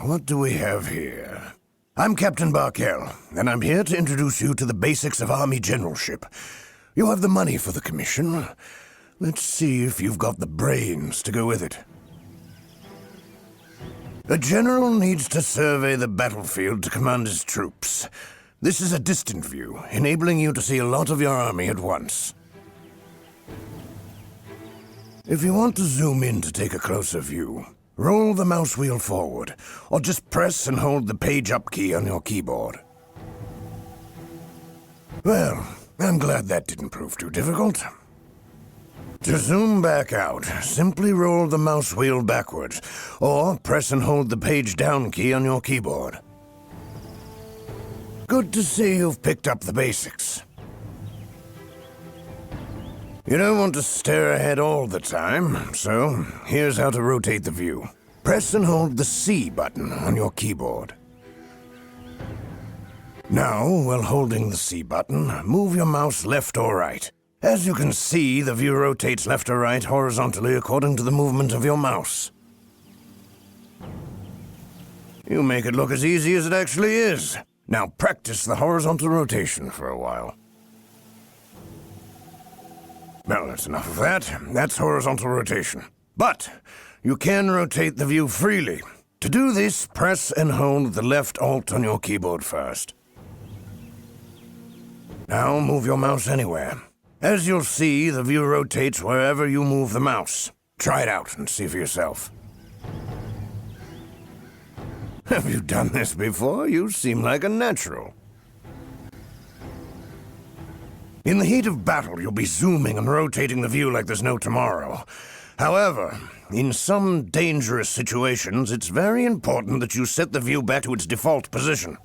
what do we have here? I'm Captain Barkel, and I'm here to introduce you to the basics of Army generalship. You have the money for the commission. Let's see if you've got the brains to go with it. A general needs to survey the battlefield to command his troops. This is a distant view, enabling you to see a lot of your army at once. If you want to zoom in to take a closer view, roll the mouse wheel forward, or just press and hold the page up key on your keyboard. Well, I'm glad that didn't prove too difficult. To zoom back out, simply roll the mouse wheel backwards, or press and hold the page down key on your keyboard. Good to see you've picked up the basics. You don't want to stare ahead all the time, so here's how to rotate the view. Press and hold the C button on your keyboard. Now, while holding the C button, move your mouse left or right. As you can see, the view rotates left or right horizontally according to the movement of your mouse. You make it look as easy as it actually is. Now practice the horizontal rotation for a while. Well, that's enough of that. That's horizontal rotation. But you can rotate the view freely. To do this, press and hold the left Alt on your keyboard first. Now move your mouse anywhere. As you'll see, the view rotates wherever you move the mouse. Try it out and see for yourself. Have you done this before? You seem like a natural. In the heat of battle, you'll be zooming and rotating the view like there's no tomorrow. However, in some dangerous situations, it's very important that you set the view back to its default position.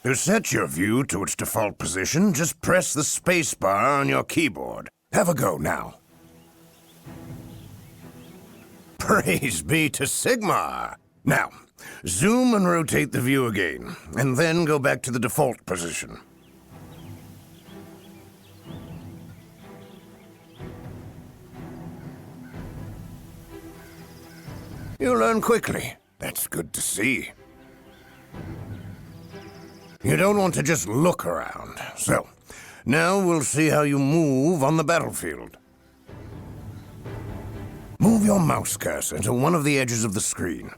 To set your view to its default position, just press the space bar on your keyboard. Have a go now. Praise be to Sigmar! Now, zoom and rotate the view again, and then go back to the default position. You learn quickly. That's good to see. You don't want to just look around. So, now we'll see how you move on the battlefield. Move your mouse cursor to one of the edges of the screen.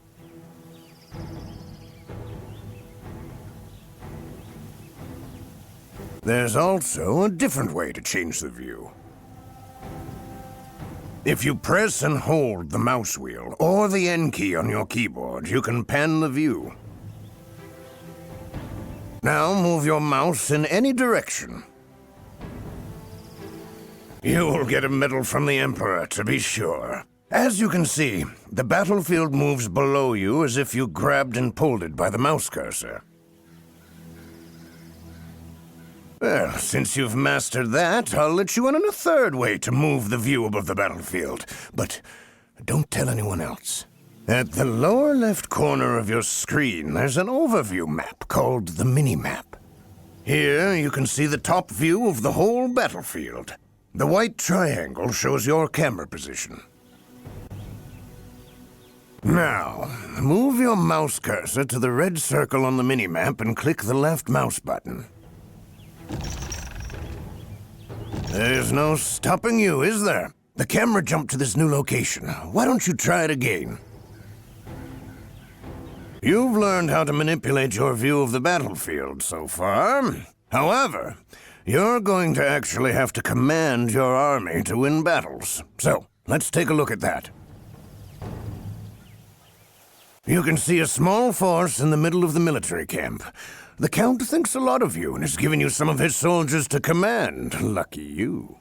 There's also a different way to change the view. If you press and hold the mouse wheel or the N key on your keyboard, you can pan the view. Now move your mouse in any direction. You'll get a medal from the Emperor, to be sure. As you can see, the battlefield moves below you as if you grabbed and pulled it by the mouse cursor. Well, since you've mastered that, I'll let you in on a third way to move the view above the battlefield. But don't tell anyone else. At the lower left corner of your screen, there's an overview map called the mini-map. Here, you can see the top view of the whole battlefield. The white triangle shows your camera position. Now, move your mouse cursor to the red circle on the mini-map and click the left mouse button. There's no stopping you, is there? The camera jumped to this new location. Why don't you try it again? You've learned how to manipulate your view of the battlefield so far. However, you're going to actually have to command your army to win battles. So, let's take a look at that. You can see a small force in the middle of the military camp. The Count thinks a lot of you and has given you some of his soldiers to command. Lucky you.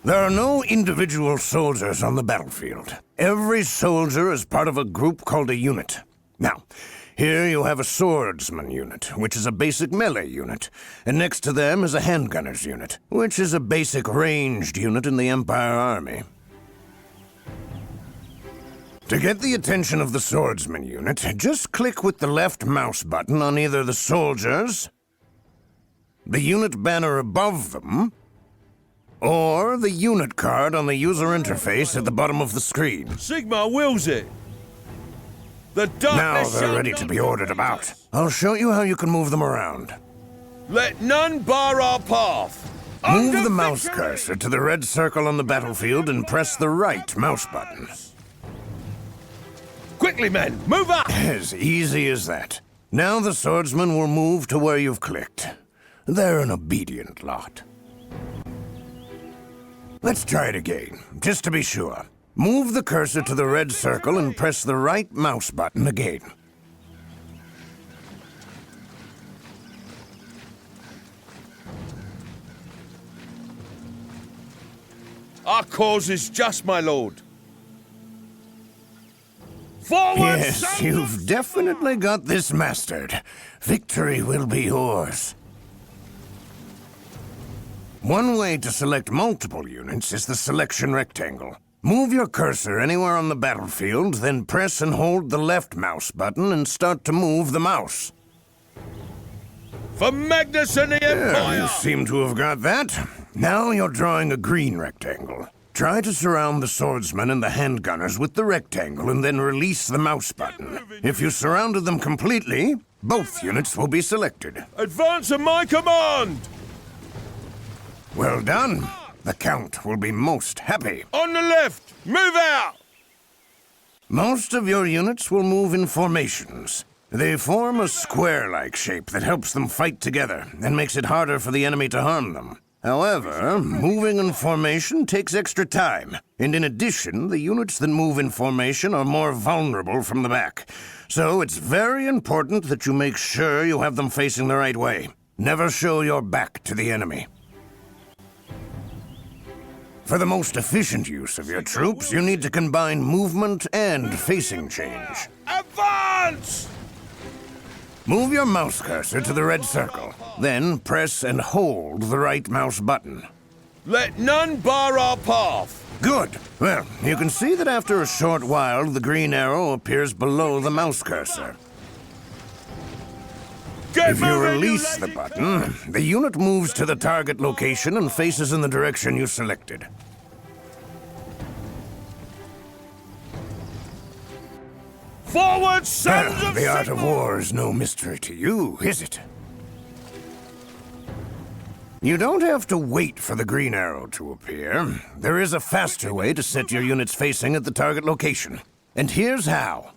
There are no individual soldiers on the battlefield. Every soldier is part of a group called a unit. Now, here you have a swordsman unit, which is a basic melee unit, and next to them is a handgunners unit, which is a basic ranged unit in the Empire Army. To get the attention of the swordsman unit, just click with the left mouse button on either the soldiers, the unit banner above them, or the unit card on the user interface at the bottom of the screen. Sigmar wills it! The Now darkness they're ready to be ordered about. I'll show you how you can move them around. Let none bar our path. Move Unto the mouse victory! cursor to the red circle on the battlefield and press the right mouse button. Quickly, men, move up! As easy as that. Now the swordsman will move to where you've clicked. They're an obedient lot. Let's try it again, just to be sure. Move the cursor to the red circle and press the right mouse button again. Our cause is just, my lord. Forward, Yes, sons you've of definitely got this mastered. Victory will be yours. One way to select multiple units is the selection rectangle. Move your cursor anywhere on the battlefield, then press and hold the left mouse button and start to move the mouse. For Magnus and the There, Empire! you seem to have got that. Now you're drawing a green rectangle. Try to surround the swordsman and the handgunners with the rectangle and then release the mouse button. If you surrounded them completely, both units will be selected. Advance at my command! Well done. The Count will be most happy. On the left, move out! Most of your units will move in formations. They form a square-like shape that helps them fight together and makes it harder for the enemy to harm them. However, moving in formation takes extra time, and in addition, the units that move in formation are more vulnerable from the back. So it's very important that you make sure you have them facing the right way. Never show your back to the enemy. For the most efficient use of your troops, you need to combine movement and facing change. Advance! Move your mouse cursor to the red circle. Then press and hold the right mouse button. Let none bar our path. Good. Well, you can see that after a short while, the green arrow appears below the mouse cursor. Get If you moving, release the lazy button, the unit moves to the target location and faces in the direction you selected. Forward, sons Well, of the art of Sigmar! war is no mystery to you, is it? You don't have to wait for the green arrow to appear. There is a faster way to set your units facing at the target location. And here's how.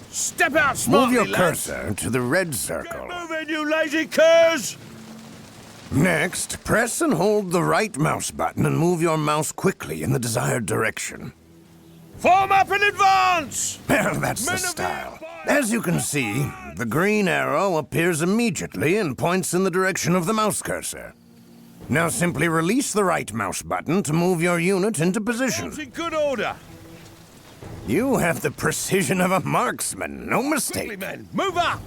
Step out Move smartly, your lads. cursor to the red circle. Get moving, you lazy curs! Next, press and hold the right mouse button and move your mouse quickly in the desired direction. Form up in advance! Well, that's the Men of the style. Empire! As you can see, the green arrow appears immediately and points in the direction of the mouse cursor. Now simply release the right mouse button to move your unit into position. It's in good order. You have the precision of a marksman, no Quickly, mistake. men, move up!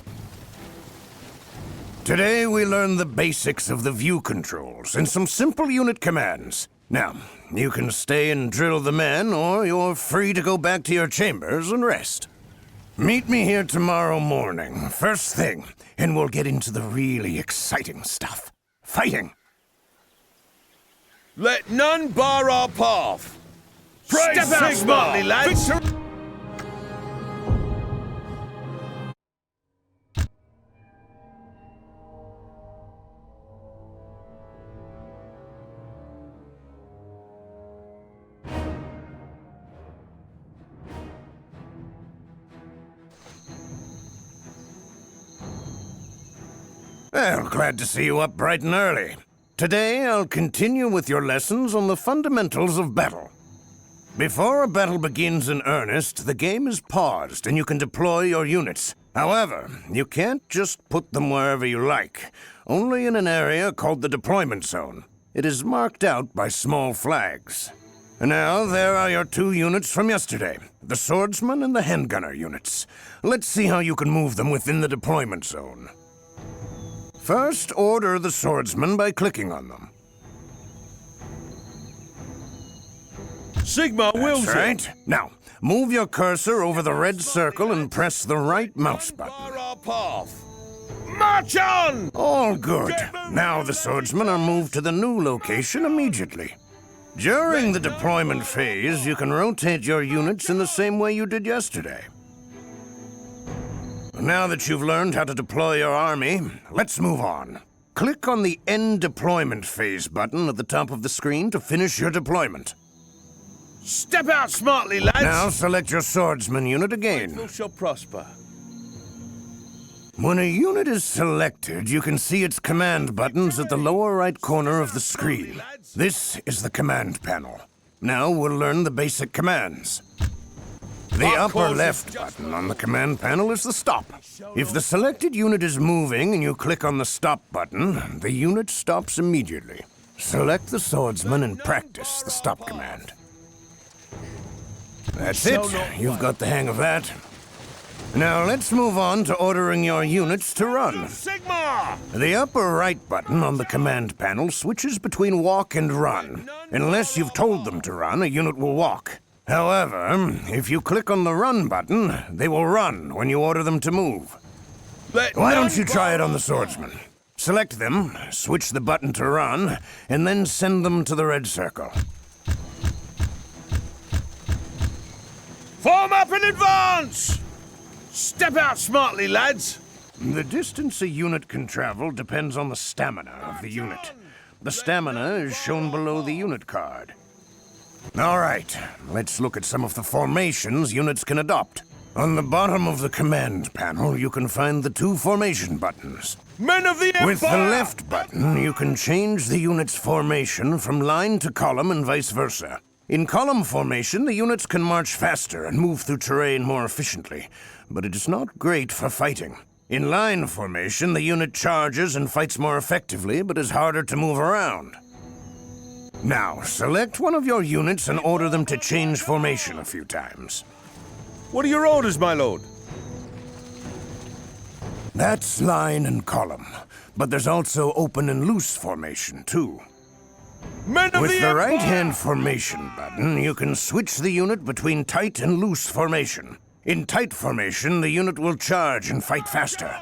Today we learn the basics of the view controls and some simple unit commands. Now, you can stay and drill the men, or you're free to go back to your chambers and rest. Meet me here tomorrow morning, first thing, and we'll get into the really exciting stuff. Fighting. Let none bar our path. Praise Step out Sigmar! smartly, lads! Victory! Well, glad to see you up bright and early. Today, I'll continue with your lessons on the fundamentals of battle. Before a battle begins in earnest, the game is paused and you can deploy your units. However, you can't just put them wherever you like, only in an area called the deployment zone. It is marked out by small flags. And now, there are your two units from yesterday, the swordsman and the handgunner units. Let's see how you can move them within the deployment zone. First, order the swordsman by clicking on them. Sigmar wills That's it. right. Now, move your cursor over the red circle and press the right mouse button. Bar our path. March on! All good. Now the swordsmen are moved to the new location immediately. During the deployment phase, you can rotate your units in the same way you did yesterday. Now that you've learned how to deploy your army, let's move on. Click on the End Deployment Phase button at the top of the screen to finish your deployment. Step out smartly, lads! Now select your swordsman unit again. Faithful shall prosper. When a unit is selected, you can see its command buttons at the lower right corner of the screen. This is the command panel. Now we'll learn the basic commands. The upper left button on the command panel is the stop. If the selected unit is moving and you click on the stop button, the unit stops immediately. Select the swordsman and practice the stop command. That's it. You've got the hang of that. Now let's move on to ordering your units to run. Sigma! The upper right button on the command panel switches between walk and run. Unless you've told them to run, a unit will walk. However, if you click on the run button, they will run when you order them to move. Why don't you try it on the swordsman? Select them, switch the button to run, and then send them to the red circle. Form up in advance! Step out smartly, lads! The distance a unit can travel depends on the stamina of the unit. The stamina is shown below the unit card. All right, let's look at some of the formations units can adopt. On the bottom of the command panel, you can find the two formation buttons. Men of the Empire! With the left button, you can change the unit's formation from line to column and vice versa. In column formation, the units can march faster and move through terrain more efficiently, but it is not great for fighting. In line formation, the unit charges and fights more effectively, but is harder to move around. Now, select one of your units and order them to change formation a few times. What are your orders, my lord? That's line and column, but there's also open and loose formation, too. Men of With the Empire! right-hand formation button, you can switch the unit between tight and loose formation. In tight formation, the unit will charge and fight faster.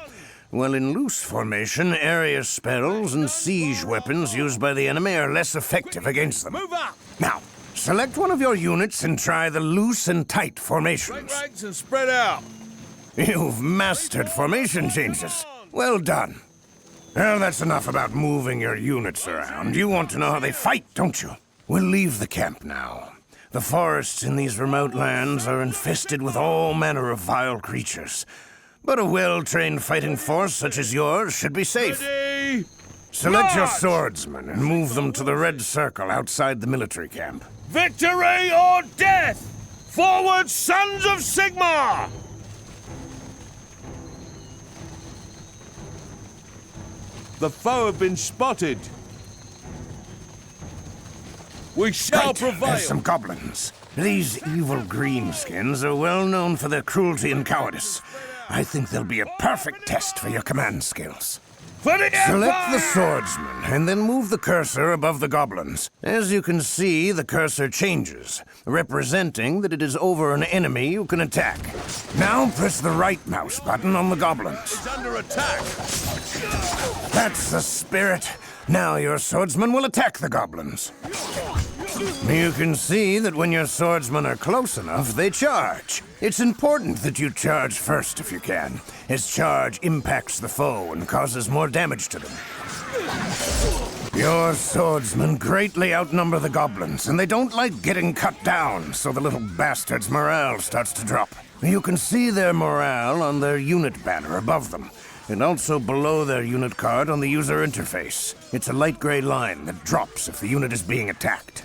While in loose formation, area spells and siege weapons used by the enemy are less effective against them. Move up! Now, select one of your units and try the loose and tight formations. Break ranks and spread out! You've mastered formation changes. Well done. Well, that's enough about moving your units around. You want to know how they fight, don't you? We'll leave the camp now. The forests in these remote lands are infested with all manner of vile creatures. But a well-trained fighting force such as yours should be safe. Ready! Select your March! swordsmen and move them to the red circle outside the military camp. Victory or death! Forward, sons of Sigma! The foe have been spotted. We shall Right, prevail. there's some goblins. These evil greenskins are well known for their cruelty and cowardice. I think they'll be a perfect test for your command skills. For the Select the Empire! swordsman, and then move the cursor above the goblins. As you can see, the cursor changes, representing that it is over an enemy you can attack. Now press the right mouse button on the goblins. It's under attack. That's the spirit. Now your swordsman will attack the goblins. You can see that when your swordsmen are close enough, they charge. It's important that you charge first if you can, as charge impacts the foe and causes more damage to them. Your swordsmen greatly outnumber the goblins, and they don't like getting cut down, so the little bastards' morale starts to drop. You can see their morale on their unit banner above them, and also below their unit card on the user interface. It's a light gray line that drops if the unit is being attacked.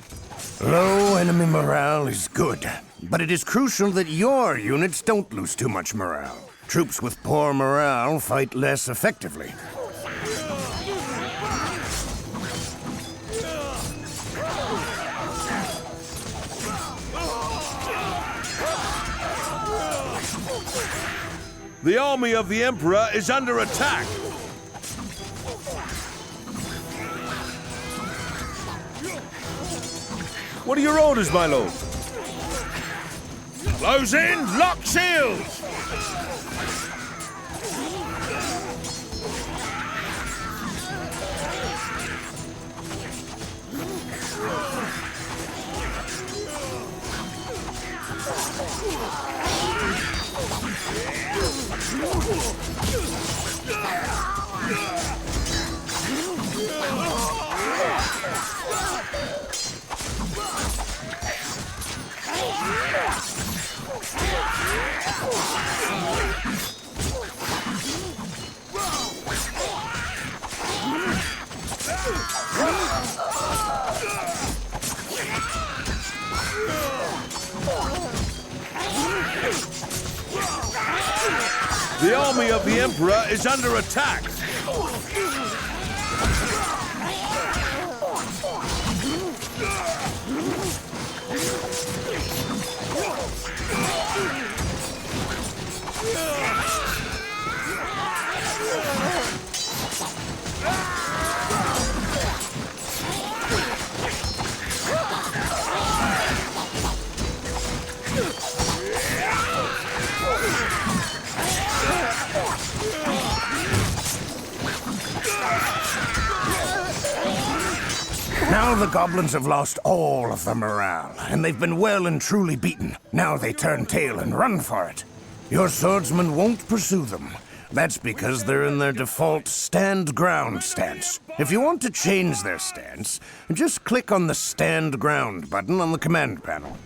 Low enemy morale is good, but it is crucial that your units don't lose too much morale. Troops with poor morale fight less effectively. The army of the Emperor is under attack. What are your orders, my lord? Close in, lock shields! The army of the Emperor is under attack! Now the goblins have lost all of their morale, and they've been well and truly beaten. Now they turn tail and run for it. Your swordsmen won't pursue them. That's because they're in their default stand ground stance. If you want to change their stance, just click on the stand ground button on the command panel.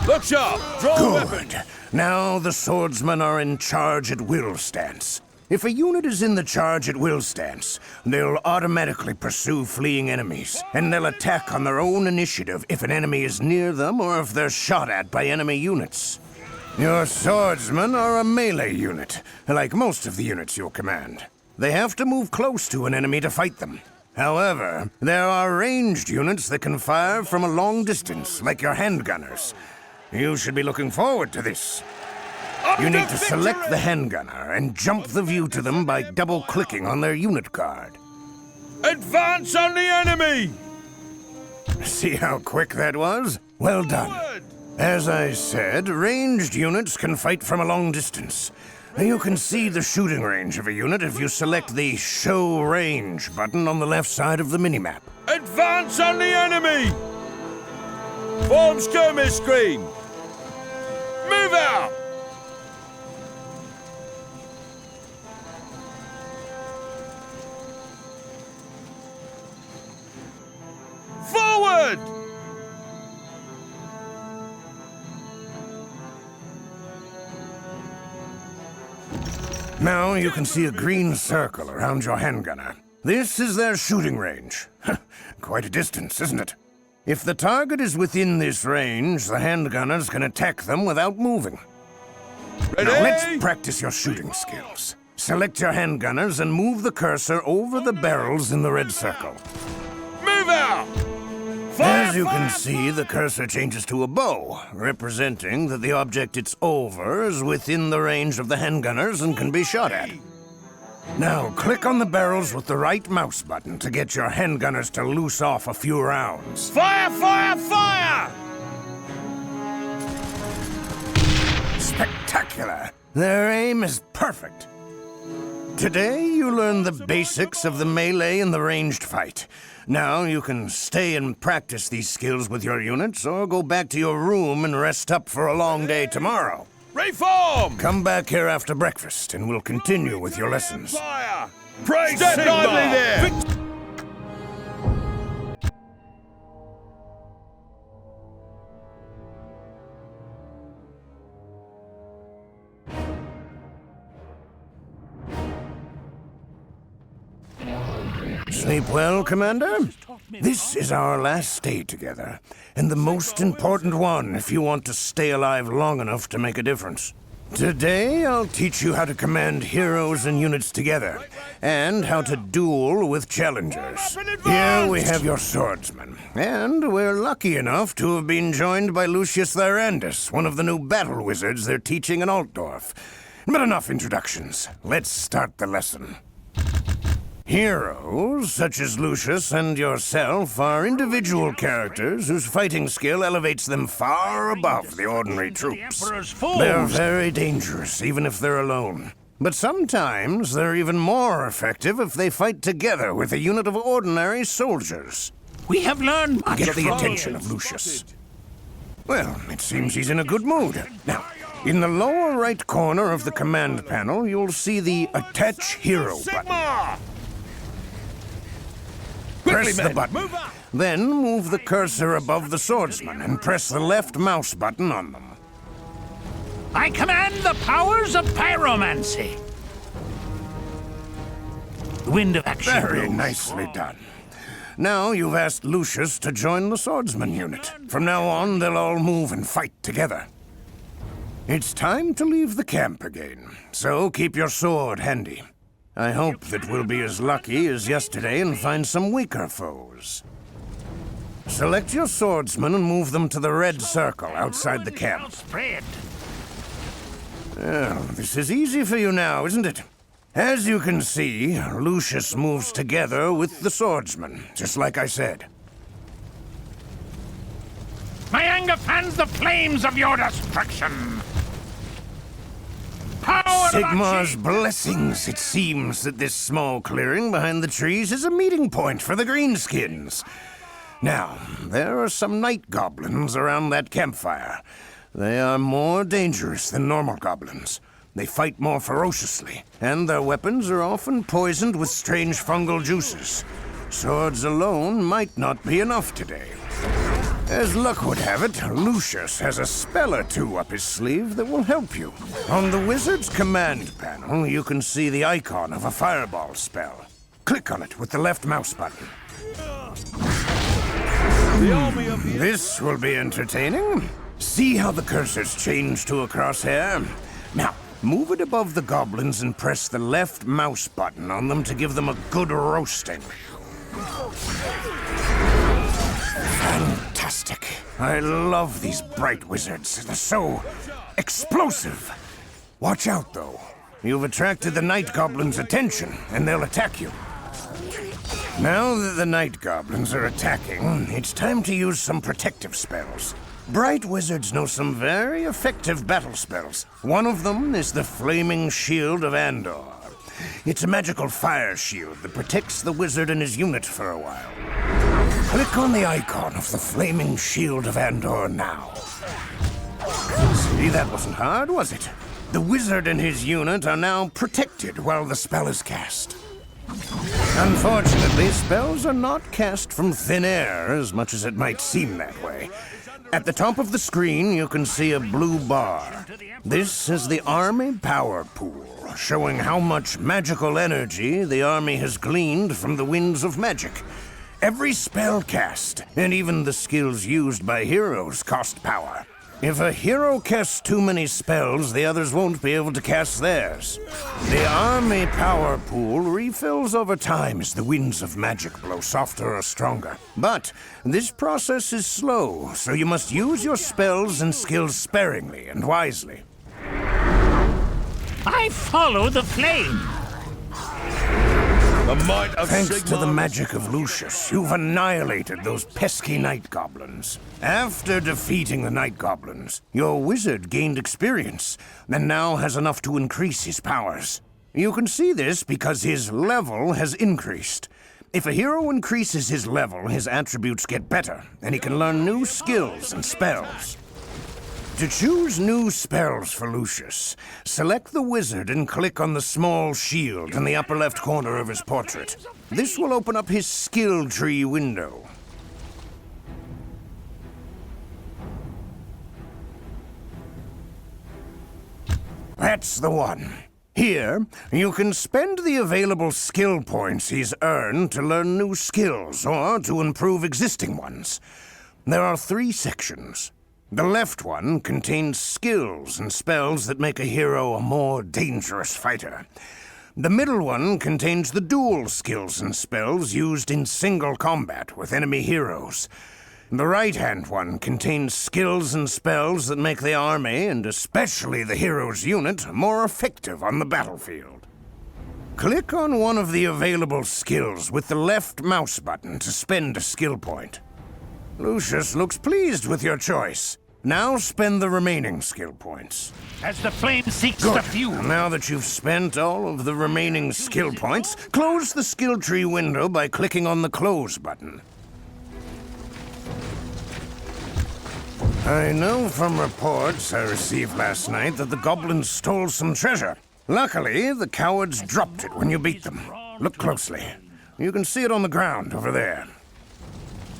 Look sharp! Draw a weapon! Good. Now the swordsmen are in charge at will stance. If a unit is in the charge at will stance, they'll automatically pursue fleeing enemies, and they'll attack on their own initiative if an enemy is near them or if they're shot at by enemy units. Your swordsmen are a melee unit, like most of the units you'll command. They have to move close to an enemy to fight them. However, there are ranged units that can fire from a long distance, like your handgunners. You should be looking forward to this. You need to select the handgunner and jump the view to them by double-clicking on their unit card. Advance on the enemy! See how quick that was? Well done. As I said, ranged units can fight from a long distance. You can see the shooting range of a unit if you select the Show Range button on the left side of the minimap. Advance on the enemy! Form skirmish screen! Move out! Forward! Now you can see a green circle around your handgunner. This is their shooting range. Quite a distance, isn't it? If the target is within this range, the handgunners can attack them without moving. Ready? Now let's practice your shooting skills. Select your handgunners and move the cursor over the barrels in the red circle. Move out! Fire, As you fire, can see, the cursor changes to a bow, representing that the object it's over is within the range of the handgunners and can be shot at. Now, click on the barrels with the right mouse button to get your handgunners to loose off a few rounds. Fire, fire, fire! Spectacular! Their aim is perfect. Today, you learn the basics of the melee and the ranged fight. Now you can stay and practice these skills with your units, or go back to your room and rest up for a long day tomorrow. Reform! Come back here after breakfast, and we'll continue with your lessons. Fire! Praise Step lively there! Sleep well, Commander? This is our last day together, and the most important one if you want to stay alive long enough to make a difference. Today, I'll teach you how to command heroes and units together, and how to duel with challengers. Here we have your swordsman, and we're lucky enough to have been joined by Lucius Thyrandus, one of the new battle wizards they're teaching in Altdorf. But enough introductions. Let's start the lesson. Heroes, such as Lucius and yourself, are individual characters whose fighting skill elevates them far above the ordinary troops. They're very dangerous, even if they're alone. But sometimes they're even more effective if they fight together with a unit of ordinary soldiers. We have learned much Get the from attention of Lucius. Well, it seems he's in a good mood. Now, in the lower right corner of the command panel, you'll see the Attach Hero button. Sigma! Press the button. Then move the cursor above the swordsman and press the left mouse button on them. I command the powers of pyromancy. The wind of action. Very blows. nicely done. Now you've asked Lucius to join the swordsman unit. From now on, they'll all move and fight together. It's time to leave the camp again, so keep your sword handy. I hope that we'll be as lucky as yesterday and find some weaker foes. Select your swordsmen and move them to the red circle outside the camp. Spread. Well, this is easy for you now, isn't it? As you can see, Lucius moves together with the swordsman, just like I said. My anger fans the flames of your destruction. Power Sigmar's blessings. It seems that this small clearing behind the trees is a meeting point for the Greenskins. Now, there are some night goblins around that campfire. They are more dangerous than normal goblins. They fight more ferociously, and their weapons are often poisoned with strange fungal juices. Swords alone might not be enough today. As luck would have it, Lucius has a spell or two up his sleeve that will help you. On the wizard's command panel, you can see the icon of a fireball spell. Click on it with the left mouse button. This will be entertaining. See how the cursor's changed to a crosshair? Now, move it above the goblins and press the left mouse button on them to give them a good roasting. Fantastic. I love these bright wizards. They're so explosive. Watch out, though. You've attracted the night goblins' attention, and they'll attack you. Now that the night goblins are attacking, it's time to use some protective spells. Bright wizards know some very effective battle spells. One of them is the Flaming Shield of Andor. It's a magical fire shield that protects the wizard and his unit for a while. Click on the icon of the Flaming Shield of Andor now. See, that wasn't hard, was it? The wizard and his unit are now protected while the spell is cast. Unfortunately, spells are not cast from thin air, as much as it might seem that way. At the top of the screen, you can see a blue bar. This is the Army Power Pool, showing how much magical energy the Army has gleaned from the winds of magic. Every spell cast, and even the skills used by heroes, cost power. If a hero casts too many spells, the others won't be able to cast theirs. The Army Power Pool refills over time as the winds of magic blow softer or stronger. But this process is slow, so you must use your spells and skills sparingly and wisely. I follow the flame. The might of Thanks Sigma to the magic of Lucius, you've annihilated those pesky night goblins. After defeating the night goblins, your wizard gained experience, and now has enough to increase his powers. You can see this because his level has increased. If a hero increases his level, his attributes get better, and he can learn new skills and spells. To choose new spells for Lucius, select the wizard and click on the small shield in the upper left corner of his portrait. This will open up his skill tree window. That's the one. Here, you can spend the available skill points he's earned to learn new skills or to improve existing ones. There are 3 sections. The left one contains skills and spells that make a hero a more dangerous fighter. The middle one contains the dual skills and spells used in single combat with enemy heroes. The right-hand one contains skills and spells that make the army, and especially the hero's unit, more effective on the battlefield. Click on one of the available skills with the left mouse button to spend a skill point. Lucius looks pleased with your choice. Now spend the remaining skill points. As the flame seeks Good. the fuel. Now that you've spent all of the remaining skill points, close the skill tree window by clicking on the Close button. I know from reports I received last night that the goblins stole some treasure. Luckily, the cowards dropped it when you beat them. Look closely. You can see it on the ground over there.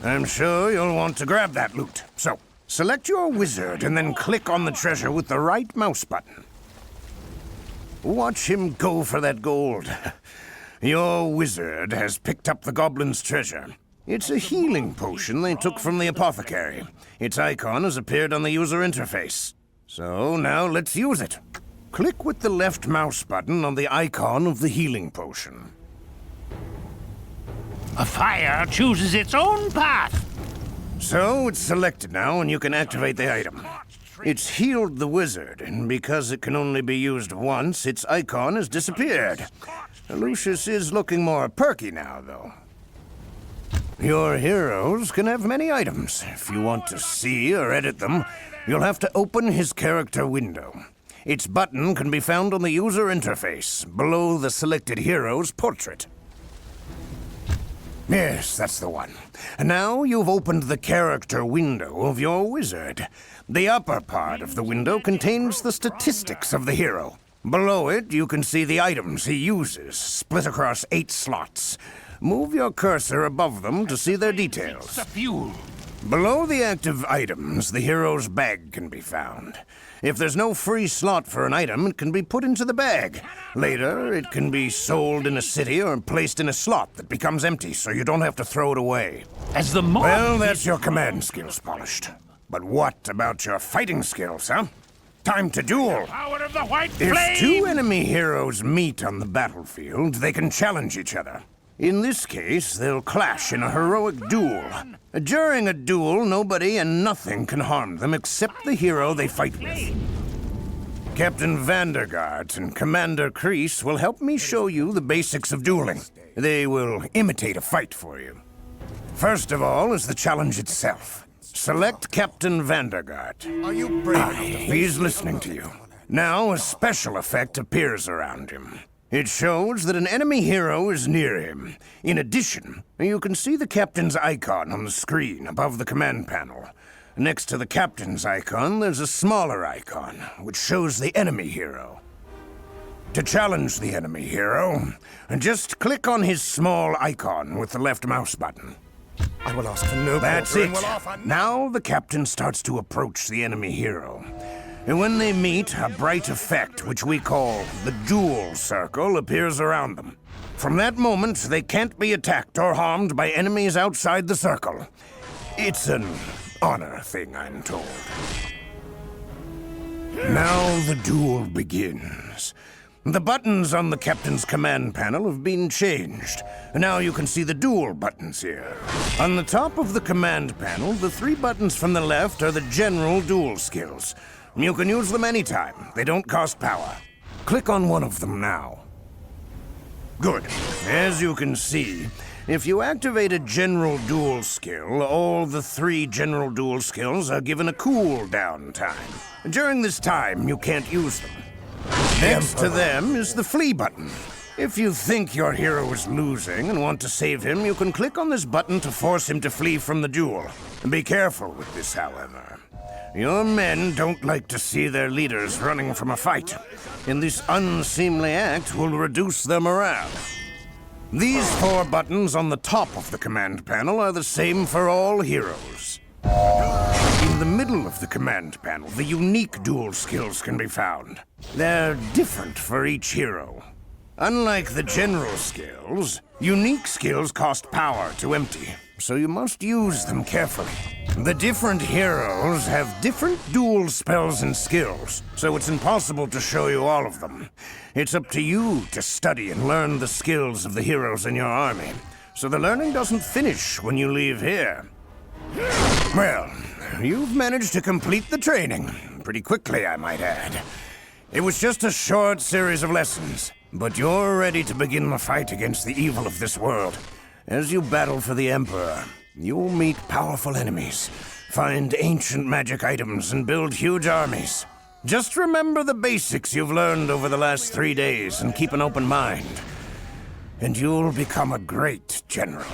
I'm sure you'll want to grab that loot. So, select your wizard and then click on the treasure with the right mouse button. Watch him go for that gold. Your wizard has picked up the goblin's treasure. It's a healing potion they took from the apothecary. Its icon has appeared on the user interface. So now let's use it. Click with the left mouse button on the icon of the healing potion. A fire chooses its own path. So it's selected now and you can activate the item. It's healed the wizard, and because it can only be used once, its icon has disappeared. Lucius is looking more perky now, though. Your heroes can have many items. If you want to see or edit them, you'll have to open his character window. Its button can be found on the user interface, below the selected hero's portrait. Yes, that's the one. And now you've opened the character window of your wizard. The upper part of the window contains the statistics of the hero. Below it, you can see the items he uses, split across 8 slots. Move your cursor above them to see their details. Below the active items, the hero's bag can be found. If there's no free slot for an item, it can be put into the bag. Later, it can be sold in a city or placed in a slot that becomes empty, so you don't have to throw it away. Well, that's your command skills polished. But what about your fighting skills, huh? Time to duel! Power of the white If flame! 2 enemy heroes meet on the battlefield, they can challenge each other. In this case, they'll clash in a heroic duel. During a duel, nobody and nothing can harm them except the hero they fight with. Captain Vandergaard and Commander Kreese will help me show you the basics of dueling. They will imitate a fight for you. First of all is the challenge itself. Select Captain Vandergaard. Are you brave? He's listening to you. Now a special effect appears around him. It shows that an enemy hero is near him. In addition, you can see the captain's icon on the screen above the command panel. Next to the captain's icon, there's a smaller icon, which shows the enemy hero. To challenge the enemy hero, just click on his small icon with the left mouse button. I will ask for no That's quarter it. and will offer Now the captain starts to approach the enemy hero. And when they meet, a bright effect, which we call the duel circle, appears around them. From that moment, they can't be attacked or harmed by enemies outside the circle. It's an honor thing, I'm told. Now the duel begins. The buttons on the captain's command panel have been changed. Now you can see the duel buttons here. On the top of the command panel, the 3 buttons from the left are the general duel skills. You can use them anytime. They don't cost power. Click on one of them now. Good. As you can see, if you activate a general duel skill, all the 3 general duel skills are given a cooldown time. During this time, you can't use them. Next to them is the flee button. If you think your hero is losing and want to save him, you can click on this button to force him to flee from the duel. Be careful with this, however. Your men don't like to see their leaders running from a fight, and this unseemly act will reduce their morale. These 4 buttons on the top of the command panel are the same for all heroes. In the middle of the command panel, the unique duel skills can be found. They're different for each hero. Unlike the general skills, unique skills cost power to empty, so you must use them carefully. The different heroes have different duel spells and skills, so it's impossible to show you all of them. It's up to you to study and learn the skills of the heroes in your army, so the learning doesn't finish when you leave here. Well, you've managed to complete the training. Pretty quickly, I might add. It was just a short series of lessons, but you're ready to begin the fight against the evil of this world. As you battle for the Emperor, you'll meet powerful enemies, find ancient magic items, and build huge armies. Just remember the basics you've learned over the last 3 days and keep an open mind. And you'll become a great general.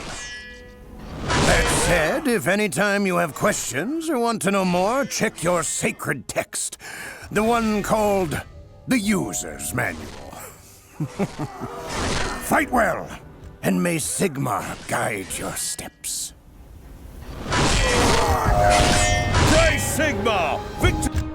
That's said, if anytime you have questions or want to know more, check your sacred text. The one called the User's Manual. Fight well, and may Sigmar guide your steps. Praise Sigmar! Victor!